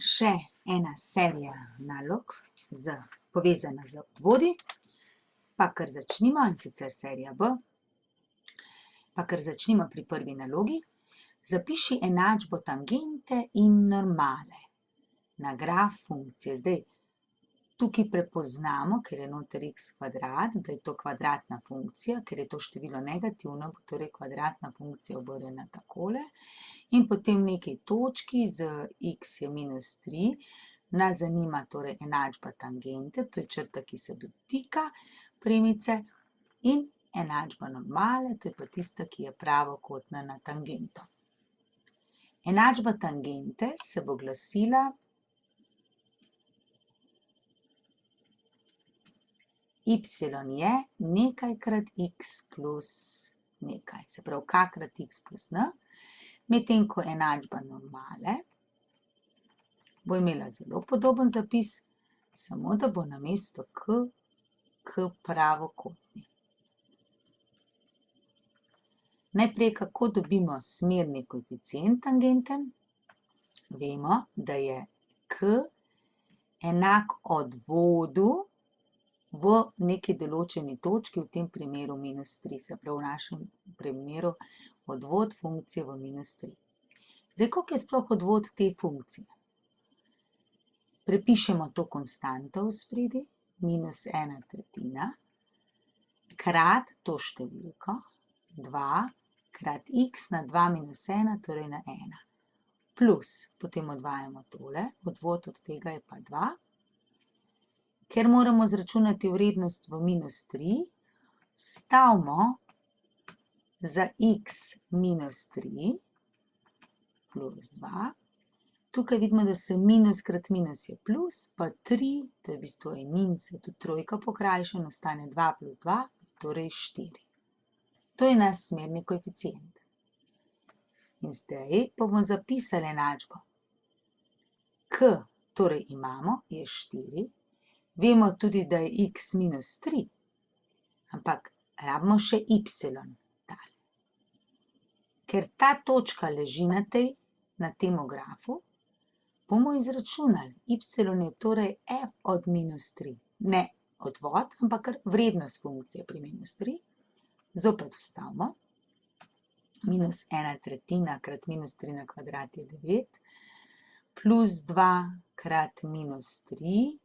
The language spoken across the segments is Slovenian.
še ena serija nalog povezana z odvodi, pa kar začnimo, in sicer serija B. Pa kar začnimo pri prvi nalogi. Zapiši enačbo tangente in normale na graf funkcije. Zdaj, tukaj prepoznamo, ker je noter x kvadrat, da je to kvadratna funkcija, ker je to število negativno, bo torej kvadratna funkcija obrnjena takole. In potem neki točki z x je -3, nas zanima torej enačba tangente, to je črta, ki se dotika premice, in enačba normale, to je pa tista, ki je pravokotna na tangento. Enačba tangente se bo glasila y je nekaj krat x plus nekaj, se pravi k krat x plus n, medtem ko enačba normale bo imela zelo podoben zapis, samo da bo namesto k pravokotni. Najprej, kako dobimo smerni koeficient tangente? Vemo, da je k enak odvodu v neki določeni točki, v tem primeru -3, se pravi v našem primeru odvod funkcije v -3. Zdaj, koliko je sploh odvod te funkcije? Prepišemo to konstanto vspredaj, -1/3, krat to številko, 2 krat x na 2 minus 1, torej na 1. Plus, potem odvajamo tole, odvod od tega je pa 2. Ker moramo izračunati vrednost v -3, stavimo za x -3 plus 2. Tukaj vidimo, da se minus krat minus je plus, pa 3, to je v bistvu enin, se tudi trojka pokrajša in ostane 2 plus 2, torej 4. To je naš smerni koeficient. In zdaj bomo zapisali enačbo. K, torej imamo, je 4. Vemo tudi, da je x -3, ampak rabimo še y tale. Ker ta točka leži na tem grafu, bomo izračunali. Y je torej f od -3. Ne odvod, ampak kar vrednost funkcije pri -3. Zopet vstavimo. -1/3 krat -3 na kvadrat je 9, plus 2 krat -3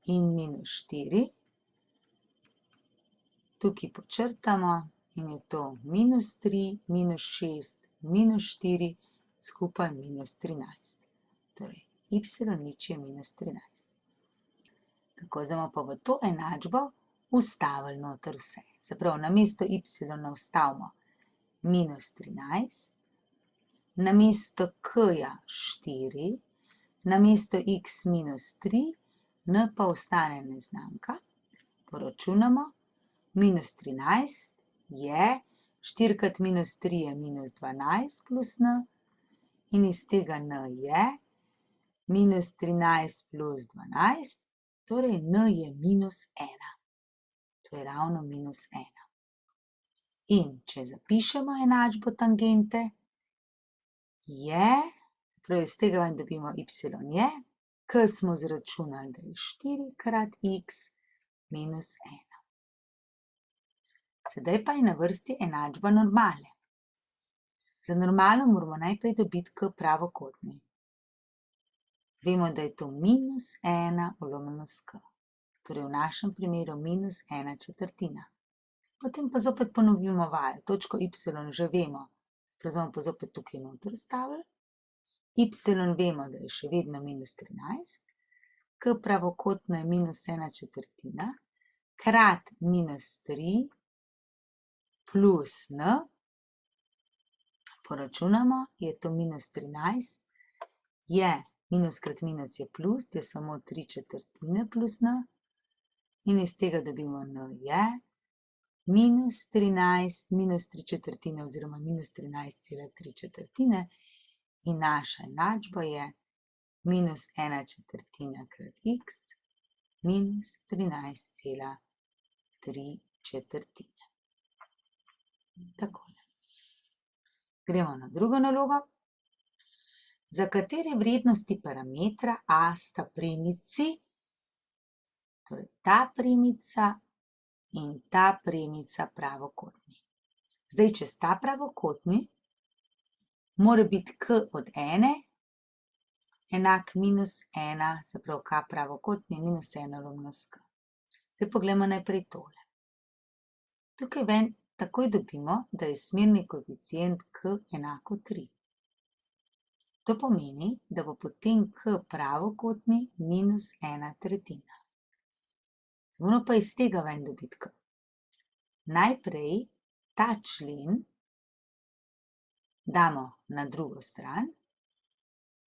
in -4. Tukaj počrtamo in je to -3, -6, -4, skupaj -13. Torej, y nič je -13. Tako, zdaj bomo pa v to enačbo vstavili noter vse. Se pravi, namesto y vstavimo -13, namesto k-ja 4, namesto x -3, n pa ostane neznanka. Poračunamo. -13 je, 4 krat -3 je -12 plus n, in iz tega n je -13 plus 12, torej n je -1. To je ravno -1. In če zapišemo enačbo tangente, je, prav iz tega ven dobimo y je, k smo izračunali, da je 4 krat x -1. Sedaj pa je na vrsti enačba normale. Za normalo moramo najprej dobiti k pravokotni. Vemo, da je to -1 v s k. Torej v našem primeru -1/4. Potem pa zopet ponovimo vajo. Točko y že vemo, bomo pa zopet tukaj noter stavili. Y vemo, da je še vedno -13, k pravokotna je -1/4, krat -3 plus n, poračunamo, je to -13, je minus krat minus je plus, je samo 3/4 plus n, in iz tega dobimo n je -13 minus 3/4 oziroma -13,3/4, in naša enačba je -1/4 krat x minus 13,3/4. Takole. Gremo na drugo nalogo. za katere vrednosti parametra a sta premici, torej ta premica in ta premica pravokotni. Zdaj, če sta pravokotni, mora biti k od 1 enak -1, se pravi k pravokotni je -1 lomljeno s k. Zdaj poglejmo najprej tole. Tukaj ven takoj dobimo, da je smerni koeficient k enako 3. To pomeni, da bo potem k pravokotni -1/3. Moramo pa iz tega ven dobiti k. Najprej ta člen damo na drugo stran.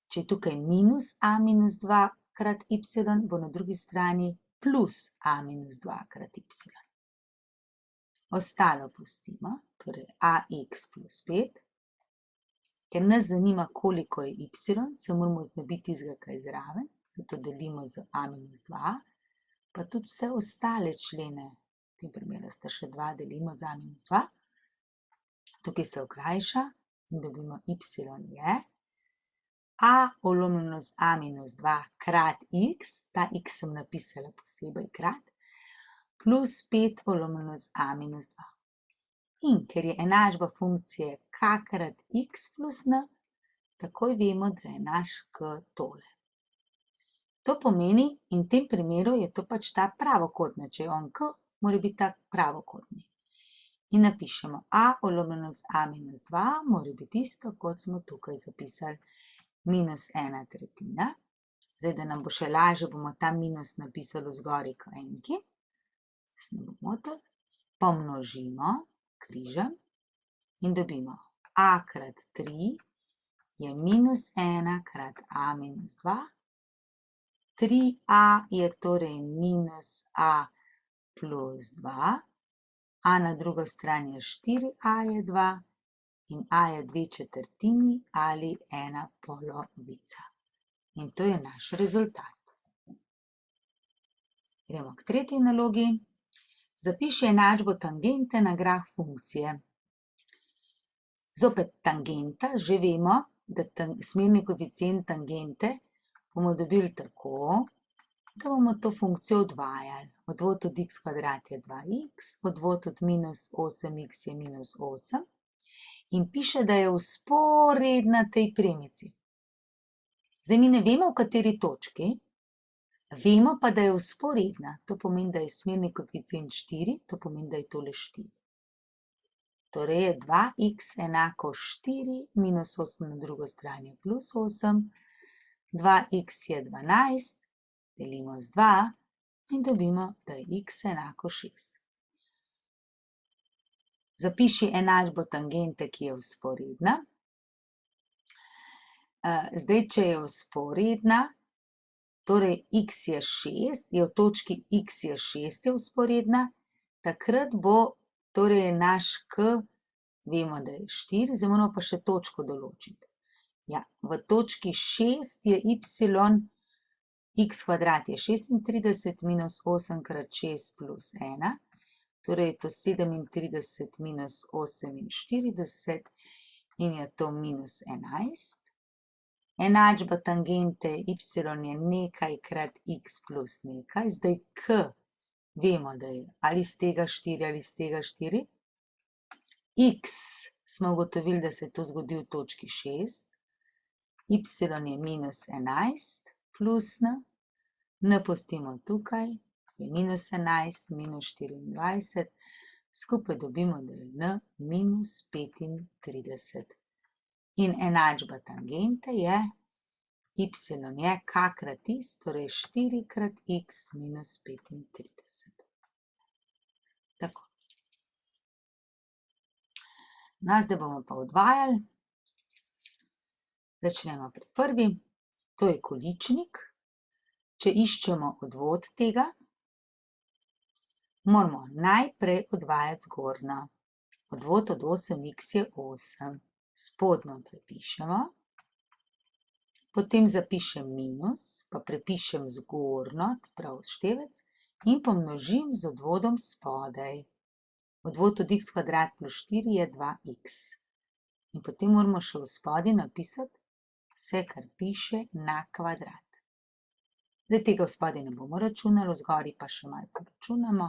Če je tukaj -a-2 krat y, bo na drugi strani +a-2 krat y. Ostalo pustimo, torej ax plus 5. Ker nas zanima, koliko je y, se moramo znebiti tistega, kaj je zraven, zato delimo z a-2, pa tudi vse ostale člene, v tem primeru sta še 2, delimo z a-2. Tukaj se okrajša in dobimo y je a omnoženo z a-2 krat x, ta x sem napisala posebej krat, plus 5 omnoženo z a-2. In ker je enačba funkcije k krat x plus n, takoj vemo, da je naš k tole. To pomeni, in v tem primeru je to pač ta pravokotna, če je on k, mora biti ta pravokotni. In napišemo a omnoženo z a-2 mora biti isto, kot smo tukaj zapisali, -1/3. Zdaj, da nam bo še lažje, bomo ta minus napisali zgoraj k enki. Se ne bo motil. Pomnožimo križem in dobimo a krat 3 je -1 krat a-2. 3a je torej -a plus 2. A na drugo stran je 4a je 2 in a je 2/4 ali 1/polovica. In to je naš rezultat. Gremo k tretji nalogi. Zapiši enačbo tangente na graf funkcije. Zopet tangenta, že vemo, da smerni koeficient tangente bomo dobili tako, da bomo to funkcijo odvajali. Odvod od x kvadrat je 2x, odvod od -8x je -8 in piše, da je vzporedna tej premici. Zdaj mi ne vemo, v kateri točki, vemo pa, da je vzporedna. To pomeni, da je smerni koeficient 4, to pomeni, da je tole 4. Torej je 2x enako 4, -8 na drugo stran je +8, 2x je 12, delimo z 2 in dobimo, da je x enako 6. Zapiši enačbo tangente, ki je vzporedna. Zdaj, če je vzporedna, torej x je 6, je v točki x je 6 je vzporedna, takrat bo, torej naš k, vemo, da je 4, zdaj moramo pa še točko določiti. Ja, v točki 6 je y, x kvadrat je 36 -8 krat 6 plus 1, torej je to 37 minus 48 in je to -11. Enačba tangente y je nekaj krat x plus nekaj, zdaj k vemo, da je ali iz tega 4 ali iz tega 4. X smo ugotovili, da se to zgodi v točki 6, y je -11 plus n pustimo tukaj, je -11, -24, skupaj dobimo, da je n -35. In enačba tangente je y je k krat x, torej 4 krat x minus 35. Tako. No, zdaj bomo pa odvajali. Začnemo pri prvi. To je količnik. Če iščemo odvod tega, moramo najprej odvajati zgornjo. Odvod od 8x je 8. Spodnjo prepišemo. Potem zapišem minus, pa prepišem zgornjo, prav števec, in pomnožim z odvodom spodaj. Odvod od x kvadrat plus 4 je 2x. In potem moramo še v spodaj napisati vse, kar piše, na kvadrat. Zdaj tega spodaj ne bomo računali, zgori pa še malo poračunamo.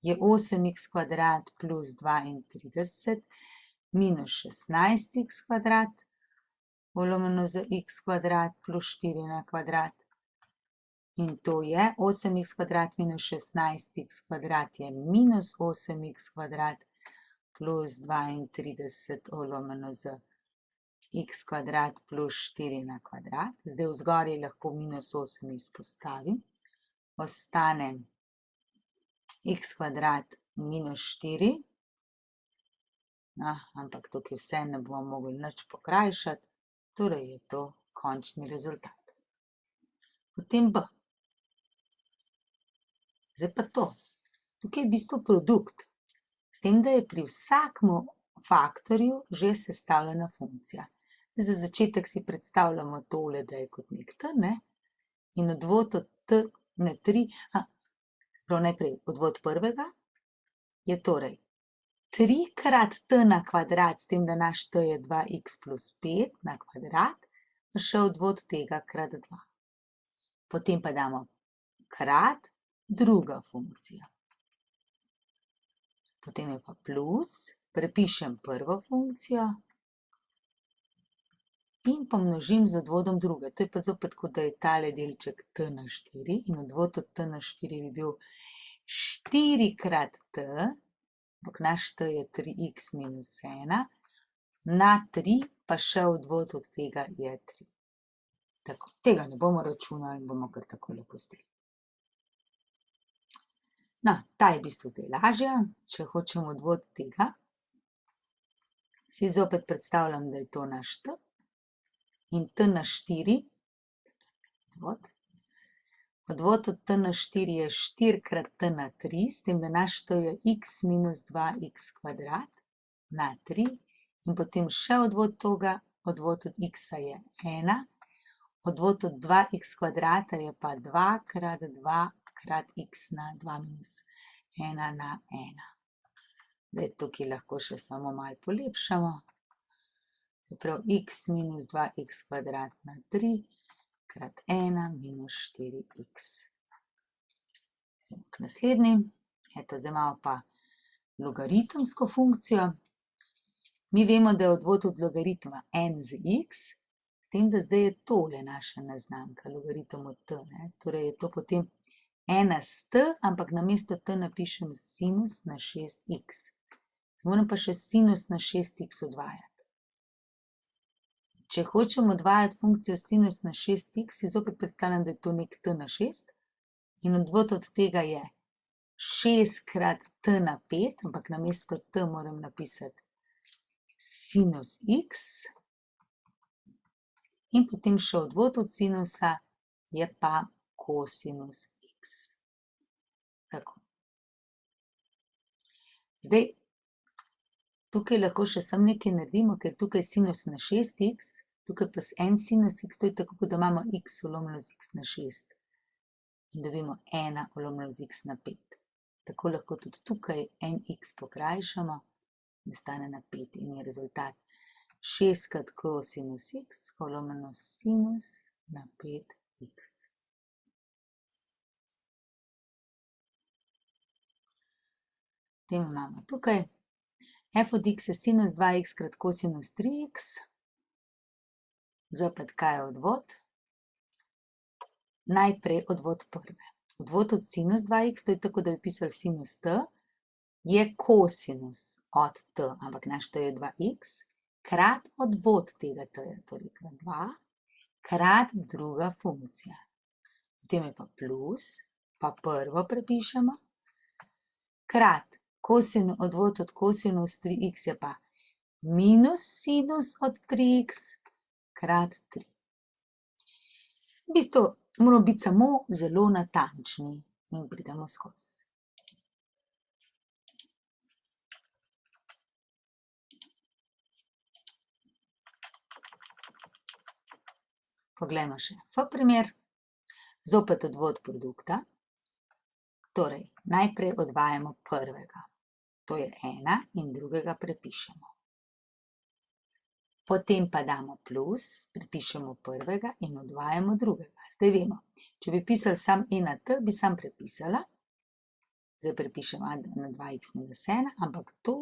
Je 8x kvadrat plus 32 minus 16x kvadrat polovljeno z x kvadrat plus 4 na kvadrat. In to je 8x kvadrat minus 16x kvadrat je minus 8x kvadrat plus 32 polovljeno z x kvadrat plus 4 na kvadrat. Zdaj v zgoraj lahko minus 8 izpostavim. Ostane x kvadrat minus 4. Ampak tukaj vse ne bomo mogli nič pokrajšati. Torej je to končni rezultat. Potem B. Zdaj pa to. Tukaj je v bistvu produkt. S tem, da je pri vsakmu faktorju že sestavljena funkcija. Za začetek si predstavljamo tole, da je kot nek t, ne? In odvod od t na 3, prav najprej odvod prvega je torej 3 krat t na kvadrat, s tem, da naš t je 2x plus 5 na kvadrat, pa še odvod tega krat 2. Potem pa damo krat druga funkcija. Potem je pa plus, prepišem prvo funkcijo in pomnožim z odvodom druge. To je pa zopet, kot da je tale delček t na 4 in odvod od t na 4 bi bil 4 krat t, ampak naš t je 3x minus 1, na 3 pa še odvod od tega je 3. Tako, tega ne bomo računali, bomo kar takole pustili. No, ta je v bistvu zdaj lažja, če hočem odvod tega. Si zopet predstavljam, da je to naš t in t na 4, odvod od t na 4 je 4 krat t na 3, s tem, da naš t je x minus 2x kvadrat na 3 in potem še odvod toga, odvod od x je 1, odvod od 2x kvadrata je pa 2 krat 2 krat x na 2 minus 1 na 1. Zdaj tukaj lahko še samo malo polepšamo. Prav x minus 2x kvadrat na 3 krat 1 minus 4x. Gremo k naslednji. Eto, zdaj imamo pa logaritemsko funkcijo. Mi vemo, da je odvod od logaritma n z x, s tem, da zdaj je tole naša neznanka, logaritem od t, ne? Torej je to potem 1 s t, ampak namesto t napišem sinus na 6x. Moram pa še sinus na 6x odvajati. Če hočem odvajati funkcijo sinus na 6x, si zopet predstavljam, da je to nek t na 6 in odvod od tega je 6 krat t na 5, ampak namesto t moram napisati sinus x in potem še odvod od sinusa je pa kosinus x. Tako. Zdaj, tukaj lahko še samo nekaj naredimo, ker tukaj je sinus na 6x, tukaj pa en sinus x, to je tako, kot da imamo x vlomljeno z x na 6. In dobimo 1 vlomljeno z x na 5. Tako lahko tudi tukaj en x pokrajšamo in ostane na 5 in je rezultat 6 krat kosinus x vlomljeno sinus na 5x. Potem imamo tukaj f od x je sinus 2x krat kosinus 3x. Zopet, kaj je odvod? Najprej odvod prve. Odvod od sinus 2x, to je tako, da bi pisali sinus t, je kosinus od t, ampak naš t je 2x, krat odvod tega t, torej krat 2, krat druga funkcija. Potem je pa plus, pa prvo prepišemo, krat odvod od kosinus 3x je pa minus sinus od 3x krat 3. V bistvu moramo biti samo zelo natančni in pridemo skozi. Poglejmo še F primer. Zopet odvod produkta. Torej, najprej odvajamo prvega. To je 1 in drugega prepišemo. Potem pa damo plus, pripišemo prvega in odvajamo drugega. Zdaj vemo, če bi pisali samo na t, bi samo prepisala. Zdaj prepišem a na 2x minus 1, ampak to,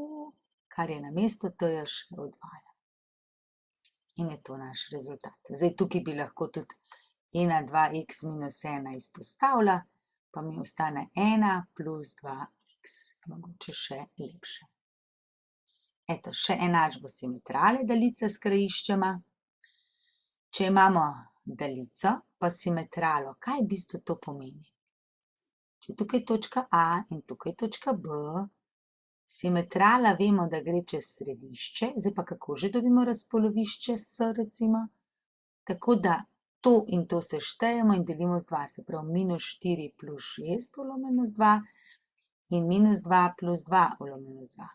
kar je namesto t-ja, še odvaja. In je to naš rezultat. Zdaj tukaj bi lahko tudi na 2x minus 1 izpostavila, pa mi ostane 1 plus 2x. Mogoče še lepše. Eto, še enačbo simetrale daljice s krajiščema. Če imamo daljico pa simetralo, kaj v bistvu to pomeni? Če tukaj točka A in tukaj točka B, simetrala vemo, da gre čez središče, zdaj pa kako že dobimo razpolovišče S recimo? Tako da to in to seštejemo in delimo z 2, se pravi minus 4 plus 6 vlomljeno z 2 in minus 2 plus 2 vlomljeno z 2.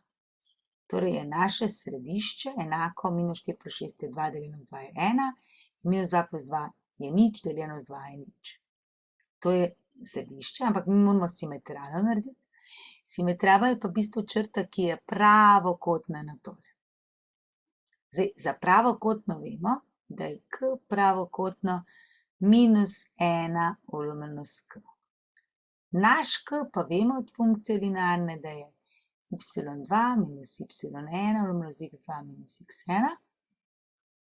Torej je naše središče enako minus 4 plus 6 je 2 deljeno z 2 je 1 in minus 2 plus 2 je nič deljeno z 2 je nič. To je središče, ampak mi moramo simetralo narediti. Simetrala je pa v bistvu črta, ki je pravokotna na tole. Zdaj, za pravokotno vemo, da je k pravokotno minus 1 vlomljeno s k. Naš k pa vemo od funkcije linearne, da je y2 minus y1 vlomljeno z x2 minus x1,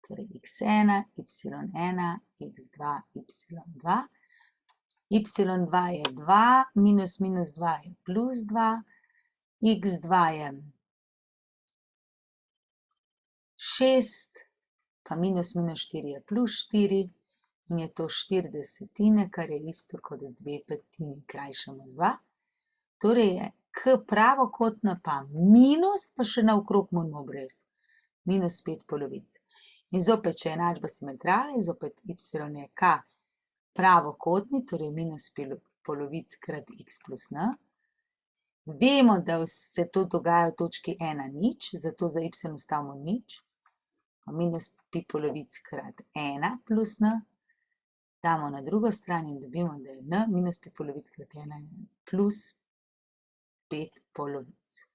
torej x1, y1, x2, y2. y2 je 2, minus minus 2 je plus 2, x2 je 6, pa minus minus 4 je plus 4 in je to 4/10, kar je isto kot 2/5, krajšamo z 2. Torej je k pravokotno pa minus, pa še naokrog moramo brez, minus 5 polovic. In zopet, če je enačba simetrale, zopet y je k pravokotni, torej minus polovic krat x plus n. Vemo, da se to dogaja v točki 1, nič, zato za y stavimo nič. Minus pi polovic krat 1 plus n. Damo na drugo stran in dobimo, da je n minus pi polovic krat 1 plus 5 polovic.